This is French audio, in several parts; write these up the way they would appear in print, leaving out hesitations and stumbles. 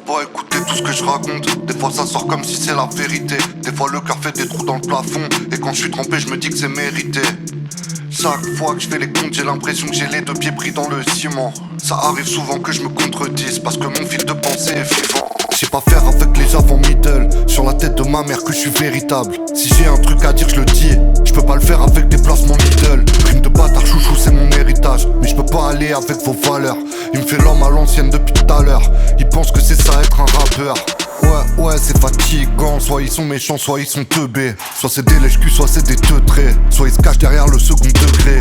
pas écouter tout ce que je raconte. Des fois ça sort comme si c'est la vérité. Des fois le cœur fait des trous dans le plafond. Et quand je suis trempé je me dis que c'est mérité. Chaque fois que je fais les comptes j'ai l'impression que j'ai les deux pieds pris dans le ciment. Ça arrive souvent que je me contredise parce que mon fil de pensée est vivant. Je sais pas faire avec les avant middle. Sur la tête de ma mère que je suis véritable. Si j'ai un truc à dire je le dis. Je peux pas le faire avec des placements middle. Prime de bâtard chouchou c'est mon héritage. Mais je peux pas aller avec vos valeurs. Il me fait l'homme à l'ancienne depuis tout à l'heure. Il pense que c'est ça être un rappeur. Ouais c'est fatigant. Soit ils sont méchants soit ils sont teubés. Soit c'est des lèche-cul soit c'est des teutrés. Soit ils se cachent derrière le second degré.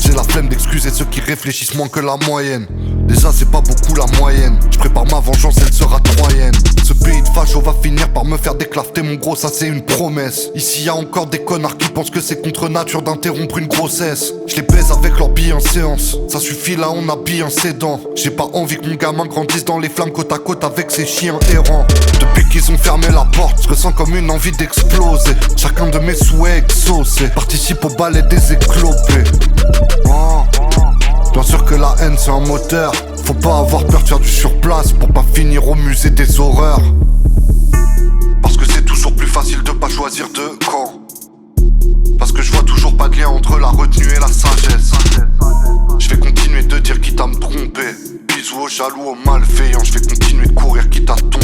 J'ai la flemme d'excuser ceux qui réfléchissent moins que la moyenne. Déjà c'est pas beaucoup la moyenne. Je prépare ma vengeance, elle sera troyenne. Ce pays de facho va finir par me faire déclafter mon gros, ça c'est une promesse. Ici y a encore des connards qui pensent que c'est contre nature d'interrompre une grossesse. Je les baise avec leur bienséance. Ça suffit là on a bien ses dents. J'ai pas envie que mon gamin grandisse dans les flammes côte à côte avec ses chiens errants. Depuis qu'ils ont fermé la porte, je ressens comme une envie d'exploser. Chacun de mes souhaits exaucés participe au ballet des éclopés. Bien sûr que la haine c'est un moteur. Faut pas avoir peur de faire du surplace pour pas finir au musée des horreurs. Parce que c'est toujours plus facile de pas choisir de camp. Parce que je vois toujours pas de lien entre la retenue et la sagesse. Je vais continuer de dire quitte à me tromper. Bisous aux jaloux, aux malveillants. Je vais continuer de courir quitte à tomber.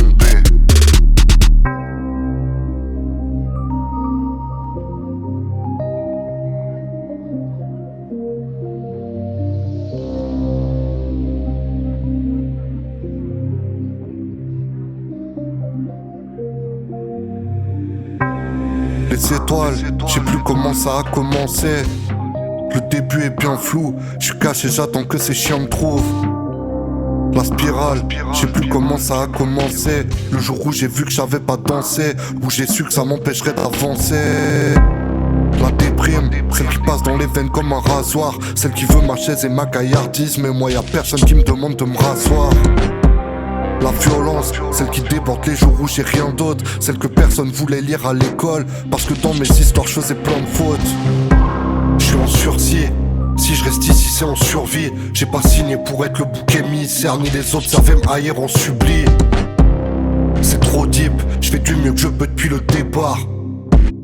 Les étoiles, je sais plus comment ça a commencé. Le début est bien flou, je suis caché, j'attends que ces chiens me trouvent. La spirale, je sais plus comment ça a commencé. Le jour où j'ai vu que j'avais pas dansé, où j'ai su que ça m'empêcherait d'avancer. La déprime, celle qui passe dans les veines comme un rasoir. Celle qui veut ma chaise et ma gaillardise. Mais moi y'a personne qui me demande de me rasseoir. La violence, celle qui déborde les jours où j'ai rien d'autre. Celle que personne voulait lire à l'école. Parce que dans mes histoires je faisais plein de fautes. Je suis en sursis. Si je reste ici c'est en survie. J'ai pas signé pour être le bouc émissaire ni les observer m'haïr en subli. C'est trop deep, je fais du mieux que je peux depuis le départ.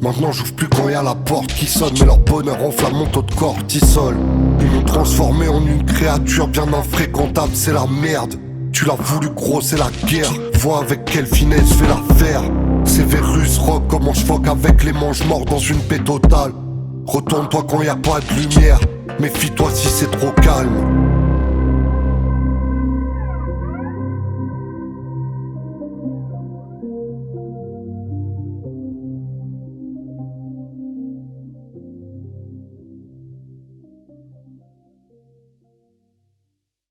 Maintenant j'ouvre plus quand y'a la porte qui sonne. Mais leur bonheur enflamme mon taux de cortisol. Ils m'ont transformé en une créature bien infréquentable, c'est la merde. Tu l'as voulu gros, c'est la guerre. Vois avec quelle finesse je fais l'affaire. C'est Vérus Rock, comment je foque avec les manches morts dans une paix totale. Retourne-toi quand y a pas de lumière. Méfie-toi si c'est trop calme.